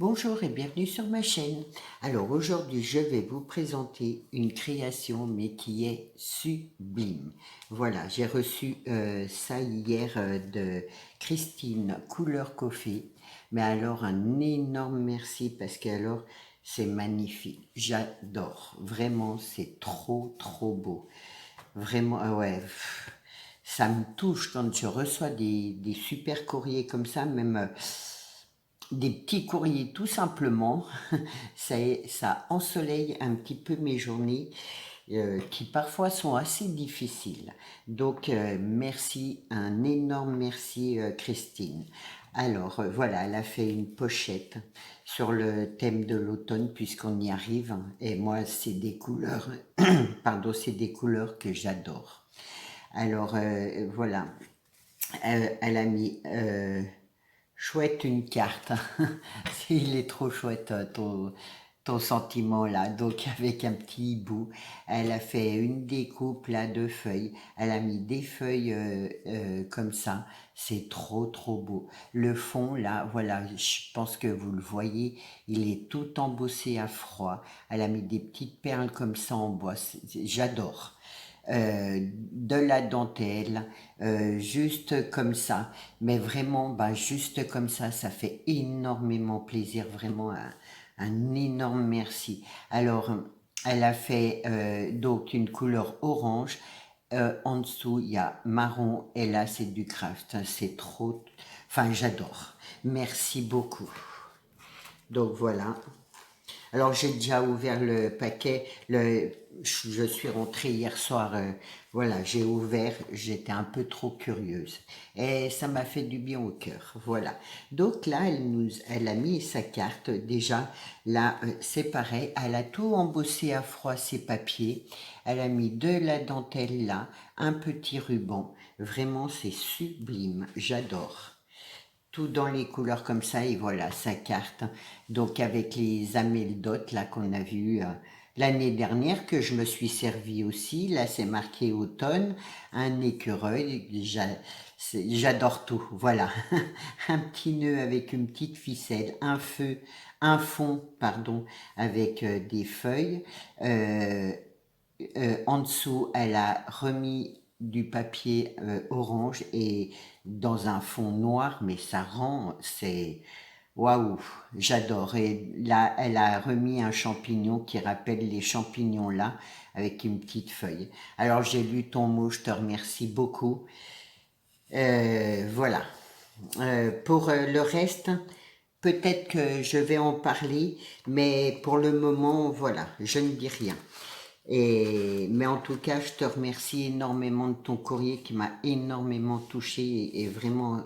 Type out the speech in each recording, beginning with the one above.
Bonjour et bienvenue sur ma chaîne. Alors aujourd'hui je vais vous présenter une création mais qui est sublime. Voilà, j'ai reçu ça hier de Christine Couleur Coffee. Mais alors un énorme merci parce que alors c'est magnifique. J'adore. Vraiment c'est trop beau. Vraiment, ouais. Ça me touche quand je reçois des super courriers comme ça, même des petits courriers tout simplement. Ça ensoleille un petit peu mes journées qui parfois sont assez difficiles. Donc merci, un énorme merci Christine. Alors voilà, elle a fait une pochette sur le thème de l'automne puisqu'on y arrive. Et moi, c'est des couleurs, pardon, c'est des couleurs que j'adore. Alors voilà, elle a mis chouette une carte. Il est trop chouette ton sentiment là. Donc avec un petit hibou, elle a fait une découpe là de feuilles. Elle a mis des feuilles comme ça. C'est trop beau. Le fond là, voilà, je pense que vous le voyez, il est tout embossé à froid. Elle a mis des petites perles comme ça en bois. J'adore. De la dentelle, juste comme ça, mais vraiment, bah, juste comme ça fait énormément plaisir, vraiment un énorme merci. Alors, elle a fait donc une couleur orange, en dessous il y a marron, et là c'est du craft, c'est trop, enfin j'adore, merci beaucoup. Donc voilà. Alors j'ai déjà ouvert le paquet, je suis rentrée hier soir, voilà, j'ai ouvert, j'étais un peu trop curieuse et ça m'a fait du bien au cœur, voilà. Donc là, elle a mis sa carte, déjà, là, c'est pareil, elle a tout embossé à froid ses papiers, elle a mis de la dentelle là, un petit ruban, vraiment c'est sublime, j'adore tout dans les couleurs comme ça, et voilà sa carte. Donc avec les amélidotes là qu'on a vu l'année dernière, que je me suis servi aussi, là c'est marqué automne, un écureuil, j'adore tout, voilà. Un petit nœud avec une petite ficelle, un fond, pardon, avec des feuilles, en dessous, elle a remis du papier orange et dans un fond noir, mais ça rend, c'est waouh, j'adore. Et là, elle a remis un champignon qui rappelle les champignons là, avec une petite feuille. Alors, j'ai lu ton mot, je te remercie beaucoup. Voilà. Pour le reste, peut-être que je vais en parler, mais pour le moment, voilà, je ne dis rien. Mais en tout cas, je te remercie énormément de ton courrier qui m'a énormément touché et vraiment,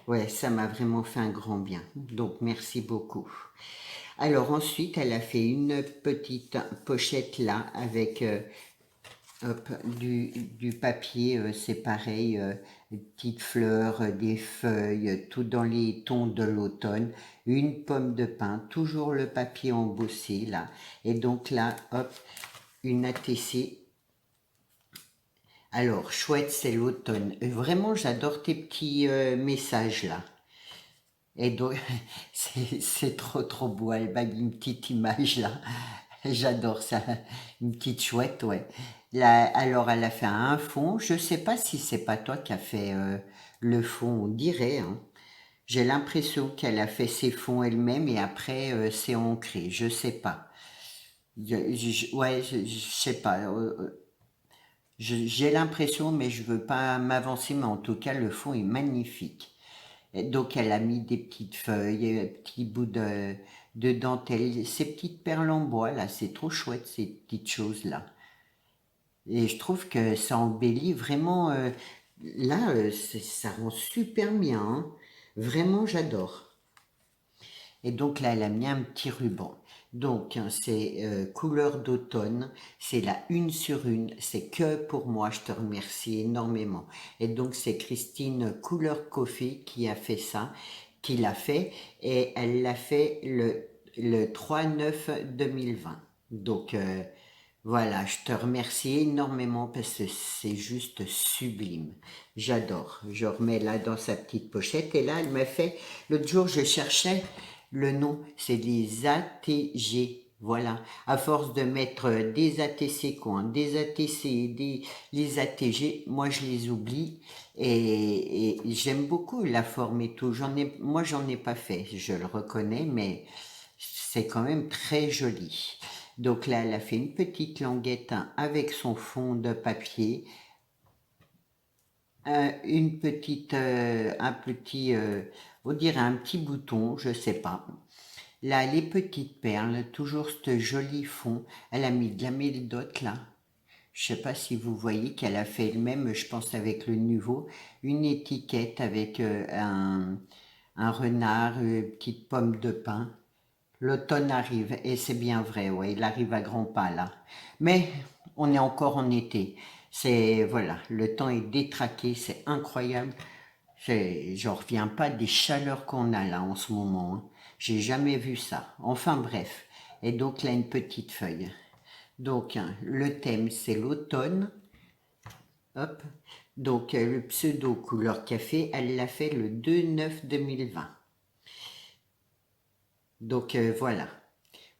ouais, ça m'a vraiment fait un grand bien. Donc, merci beaucoup. Alors ensuite, elle a fait une petite pochette là avec hop, du papier, c'est pareil, des petites fleurs, des feuilles, tout dans les tons de l'automne, une pomme de pin, toujours le papier embossé là, et donc là, hop, une ATC. Alors, chouette, c'est l'automne. Vraiment, j'adore tes petits messages là. Et donc, c'est trop beau. Elle m'a mis une petite image là. J'adore ça. Une petite chouette, ouais. Là, alors, elle a fait un fond. Je sais pas si c'est pas toi qui a fait le fond, on dirait, hein. J'ai l'impression qu'elle a fait ses fonds elle-même et après c'est ancré. Je sais pas. Ouais, je sais pas. J'ai l'impression, mais je veux pas m'avancer, mais en tout cas, le fond est magnifique. Et donc, elle a mis des petites feuilles, un petit bout de dentelle, ces petites perles en bois, là, c'est trop chouette, ces petites choses-là. Et je trouve que ça embellit vraiment, là, ça rend super bien, hein. Vraiment, j'adore. Et donc là, elle a mis un petit ruban. Donc, hein, c'est couleur d'automne, c'est la une sur une, c'est que pour moi, je te remercie énormément. Et donc, c'est Christine Couleur Coffee qui a fait ça, qui l'a fait, et elle l'a fait le 3/9/2020. Donc, Voilà, je te remercie énormément parce que c'est juste sublime. J'adore. Je remets là dans sa petite pochette et là, elle m'a fait, l'autre jour, je cherchais le nom, c'est les ATG. Voilà, à force de mettre des ATC coin, des ATC, les ATG, moi je les oublie et j'aime beaucoup la forme et tout. Moi j'en ai pas fait, je le reconnais, mais c'est quand même très joli. Donc là, elle a fait une petite languette avec son fond de papier, un petit, on dirait un petit bouton, je sais pas. Là, les petites perles, toujours ce joli fond. Elle a mis de la médote là. Je sais pas si vous voyez qu'elle a fait elle-même, je pense avec le nouveau, une étiquette avec un renard, une petite pomme de pin. L'automne arrive, et c'est bien vrai, ouais, il arrive à grands pas là. Mais on est encore en été. C'est, voilà, le temps est détraqué, c'est incroyable. J'en reviens pas des chaleurs qu'on a là en ce moment, hein. J'ai jamais vu ça. Enfin bref. Et donc là, une petite feuille. Donc, hein, le thème, c'est l'automne. Hop. Donc, le pseudo couleur café, elle l'a fait le 2/9/2020. Donc, voilà.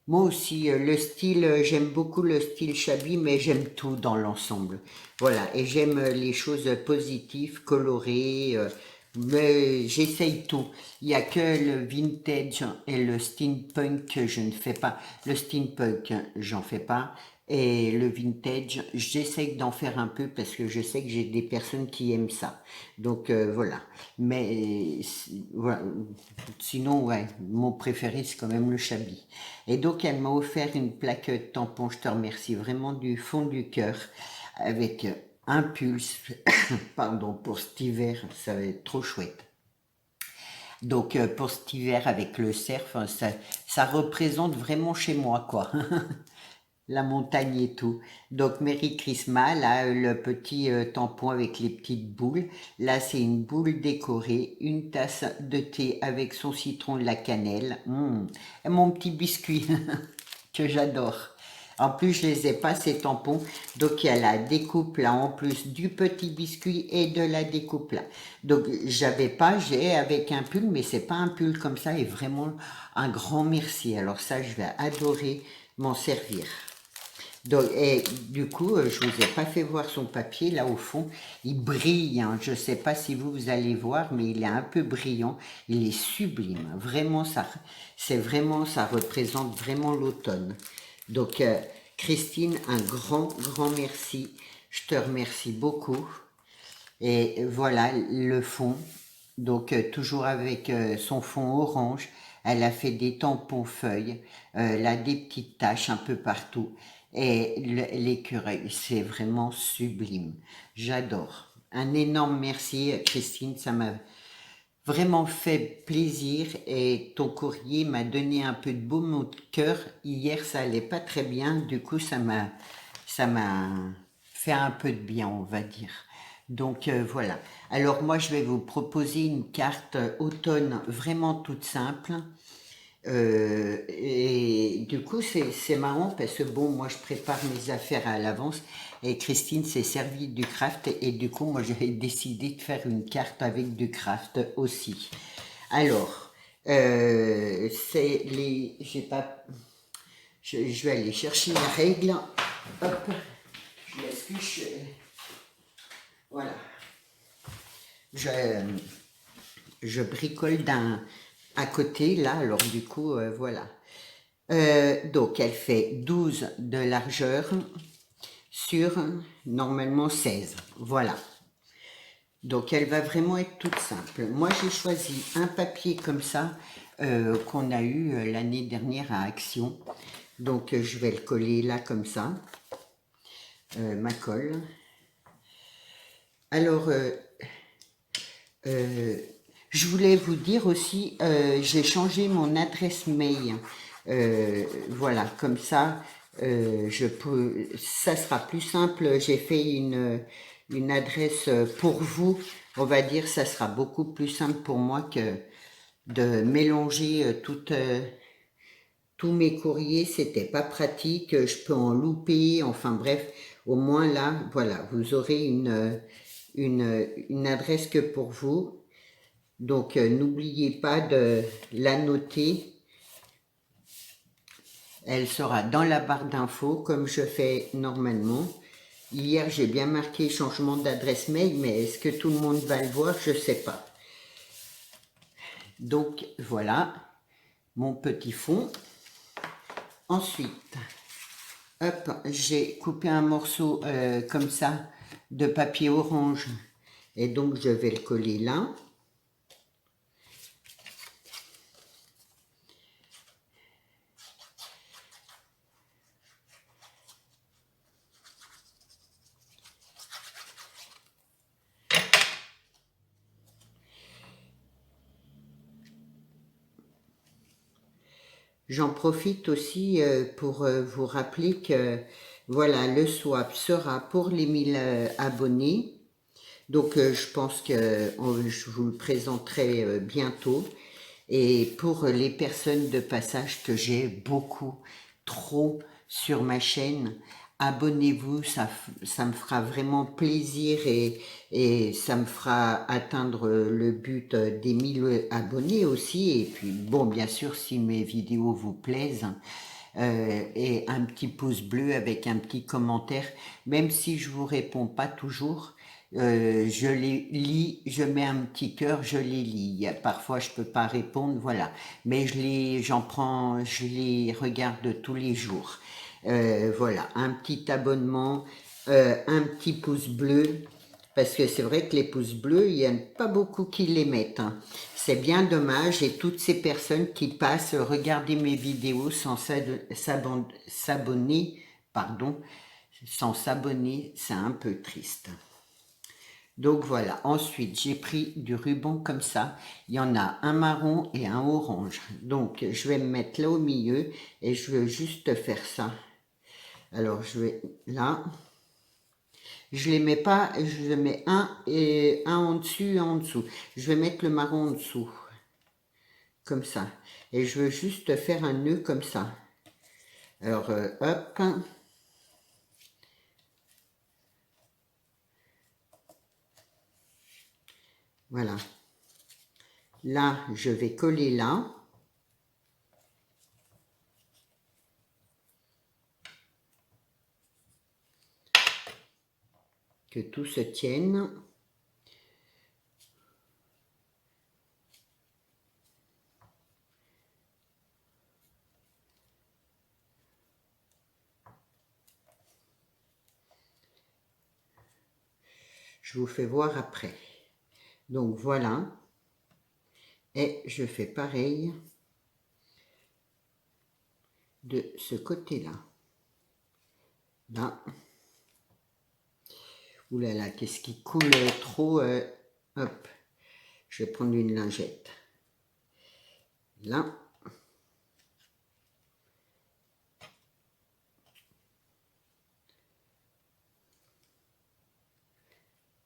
Moi aussi, le style, j'aime beaucoup le style shabby, mais j'aime tout dans l'ensemble. Voilà, et j'aime les choses positives, colorées, mais j'essaye tout. Il n'y a que le vintage et le steampunk que je ne fais pas. Le steampunk, j'en fais pas. Et le vintage, j'essaye d'en faire un peu parce que je sais que j'ai des personnes qui aiment ça. Donc voilà. Mais voilà. Sinon, ouais, mon préféré, c'est quand même le shabby. Et donc, elle m'a offert une plaquette tampon, je te remercie vraiment du fond du cœur, avec un pulse, pardon, pour cet hiver, ça va être trop chouette. Donc, pour cet hiver, avec le cerf, hein, ça représente vraiment chez moi, quoi. La montagne et tout. Donc, Merry Christmas, là, le petit tampon avec les petites boules. Là, c'est une boule décorée, une tasse de thé avec son citron de la cannelle. Et mon petit biscuit que j'adore. En plus, je les ai pas, ces tampons. Donc, il y a la découpe là, en plus du petit biscuit et de la découpe là. Donc, j'avais pas, j'ai avec un pull, mais c'est pas un pull comme ça. Et vraiment, un grand merci. Alors ça, je vais adorer m'en servir. Donc, et du coup, je vous ai pas fait voir son papier là au fond. Il brille, hein. Je sais pas si vous allez voir, mais il est un peu brillant. Il est sublime. Vraiment, c'est vraiment, ça représente vraiment l'automne. Donc, Christine, un grand, grand merci. Je te remercie beaucoup. Et voilà le fond. Donc, toujours avec son fond orange. Elle a fait des tampons feuilles. Elle a des petites taches un peu partout. Et l'écureuil, c'est vraiment sublime. J'adore. Un énorme merci, Christine. Ça m'a vraiment fait plaisir et ton courrier m'a donné un peu de baume au cœur. Hier, ça allait pas très bien. Du coup, ça m'a fait un peu de bien, on va dire. Donc voilà. Alors moi, je vais vous proposer une carte automne vraiment toute simple. Et du coup, c'est marrant parce que bon, moi je prépare mes affaires à l'avance et Christine s'est servie du craft et du coup, moi j'ai décidé de faire une carte avec du craft aussi. Alors, c'est les, j'ai pas, je vais aller chercher les règles. Hop, je m'excuse. Voilà, je, je bricole à côté là, alors du coup, voilà. Donc, elle fait 12 de largeur sur normalement 16. Voilà. Donc, elle va vraiment être toute simple. Moi, j'ai choisi un papier comme ça qu'on a eu l'année dernière à Action. Donc, je vais le coller là comme ça. Ma colle. Alors, je voulais vous dire aussi, j'ai changé mon adresse mail. Voilà, comme ça, ça sera plus simple. J'ai fait une adresse pour vous. On va dire, ça sera beaucoup plus simple pour moi que de mélanger tous mes courriers, c'était pas pratique, je peux en louper, enfin bref, au moins là, voilà, vous aurez une adresse que pour vous. Donc, n'oubliez pas de la noter. Elle sera dans la barre d'infos, comme je fais normalement. Hier, j'ai bien marqué changement d'adresse mail, mais est-ce que tout le monde va le voir? Je ne sais pas. Donc, voilà mon petit fond. Ensuite, hop, j'ai coupé un morceau comme ça de papier orange. Et donc, je vais le coller là. J'en profite aussi pour vous rappeler que voilà, le swap sera pour les 1000 abonnés. Donc je pense que je vous le présenterai bientôt. Et pour les personnes de passage que j'ai beaucoup, trop sur ma chaîne, abonnez-vous, ça me fera vraiment plaisir et ça me fera atteindre le but des 1000 abonnés aussi. Et puis bon, bien sûr, si mes vidéos vous plaisent, et un petit pouce bleu avec un petit commentaire, même si je vous réponds pas toujours, je les lis, je mets un petit cœur, je les lis. Parfois je peux pas répondre, voilà, mais je les regarde tous les jours. Voilà, un petit abonnement, un petit pouce bleu, parce que c'est vrai que les pouces bleus, il n'y a pas beaucoup qui les mettent, hein. C'est bien dommage, et toutes ces personnes qui passent regarder mes vidéos sans s'abonner, pardon, sans s'abonner, c'est un peu triste. Donc voilà, ensuite j'ai pris du ruban comme ça, il y en a un marron et un orange. Donc je vais me mettre là au milieu et je veux juste faire ça. Alors je vais là, je les mets pas, je mets un et un en dessus et un en dessous. Je vais mettre le marron en dessous, comme ça. Et je veux juste faire un nœud comme ça. Alors hop. Voilà. Là, je vais coller là. Que tout se tienne. Je vous fais voir après. Donc voilà. Et je fais pareil de ce côté-là. Là. Ouh là là, qu'est-ce qui coule trop. Hop. Je vais prendre une lingette. Là.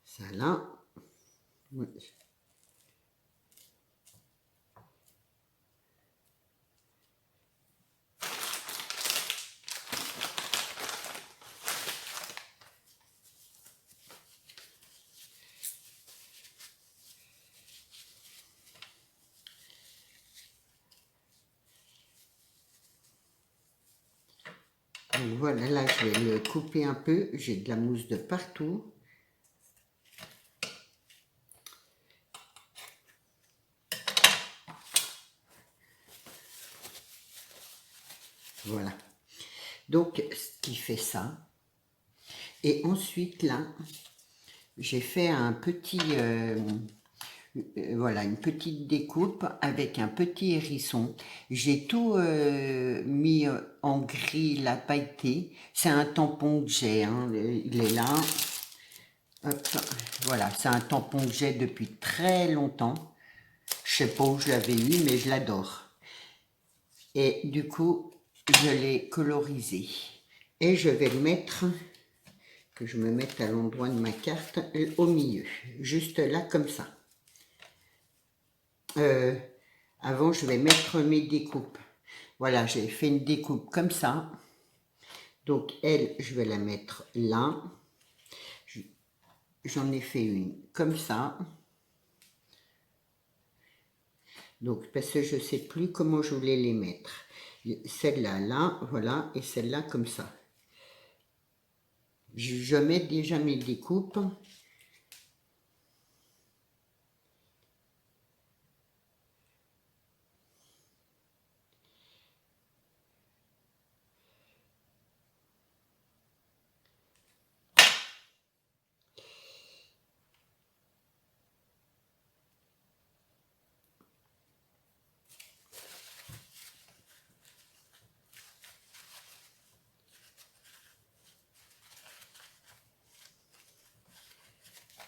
Ça là. Donc voilà, là je vais le couper un peu, j'ai de la mousse de partout. Voilà. Donc ce qui fait ça. Et ensuite là, j'ai fait un petit, voilà, une petite découpe avec un petit hérisson. J'ai tout mis en gris, la pailleté. C'est un tampon que j'ai, hein, il est là. Hop, voilà, c'est un tampon que j'ai depuis très longtemps. Je sais pas où je l'avais eu, mais je l'adore. Et du coup, je l'ai colorisé. Et je vais le mettre, que je me mette à l'endroit de ma carte, au milieu. Juste là, comme ça. Avant, je vais mettre mes découpes. Voilà, j'ai fait une découpe comme ça. Donc elle, je vais la mettre là. J'en ai fait une comme ça. Donc, parce que je ne sais plus comment je voulais les mettre. Celle-là, là, voilà, et celle-là comme ça. Je mets déjà mes découpes.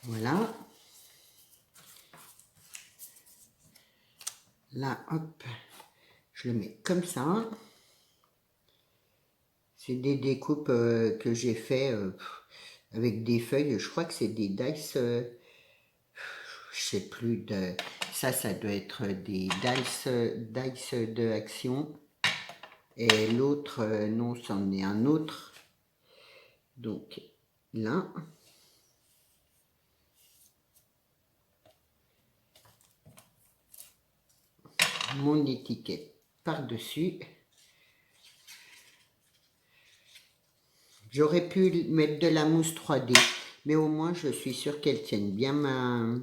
Voilà. Là, hop, je le mets comme ça. C'est des découpes que j'ai fait avec des feuilles. Je crois que c'est des dice. Je sais plus de. Ça doit être des dice de action. Et l'autre, non, c'en est un autre. Donc là. Mon étiquette par-dessus. J'aurais pu mettre de la mousse 3D, mais au moins je suis sûre qu'elle tienne bien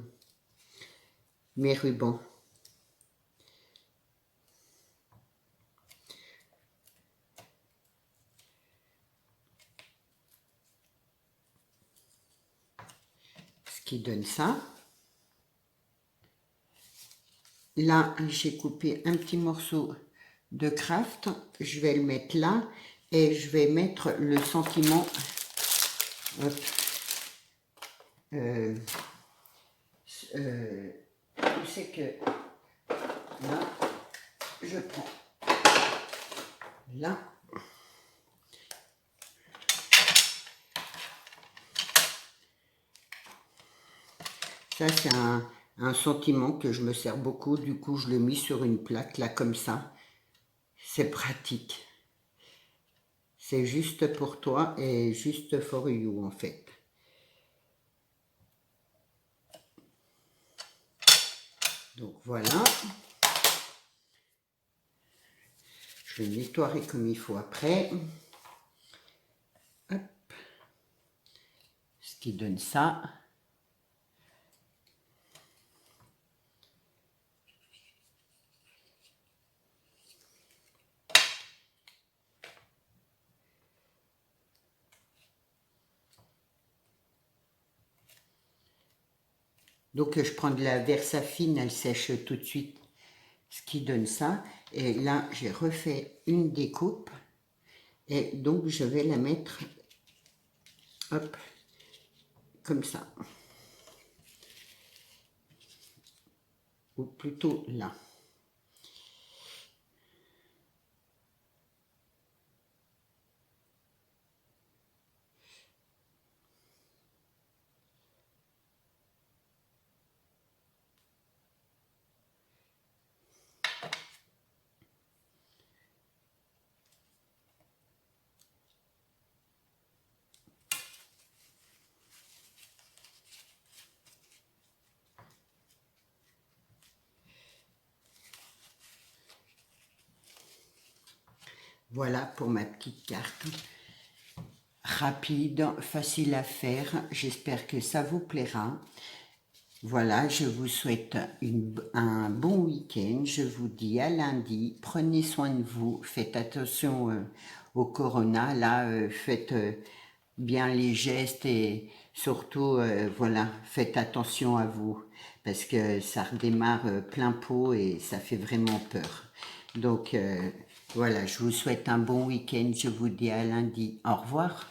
mes rubans. Ce qui donne ça. Là, j'ai coupé un petit morceau de craft. Je vais le mettre là et je vais mettre le sentiment. Hop. C'est que là, je prends là. Ça, c'est un sentiment que je me sers beaucoup. Du coup, je le mets sur une plaque, là, comme ça. C'est pratique. C'est juste pour toi et juste for you, en fait. Donc, voilà. Je le nettoierai comme il faut après. Hop. Ce qui donne ça. Donc, je prends de la Versafine, elle sèche tout de suite. Ce qui donne ça. Et là, j'ai refait une découpe. Et donc, je vais la mettre, hop, comme ça. Ou plutôt là. Voilà pour ma petite carte. Rapide, facile à faire. J'espère que ça vous plaira. Voilà, je vous souhaite un bon week-end. Je vous dis à lundi. Prenez soin de vous. Faites attention au corona. Là, faites bien les gestes et surtout, voilà, faites attention à vous parce que ça redémarre plein pot et ça fait vraiment peur. Donc, voilà, je vous souhaite un bon week-end. Je vous dis à lundi. Au revoir.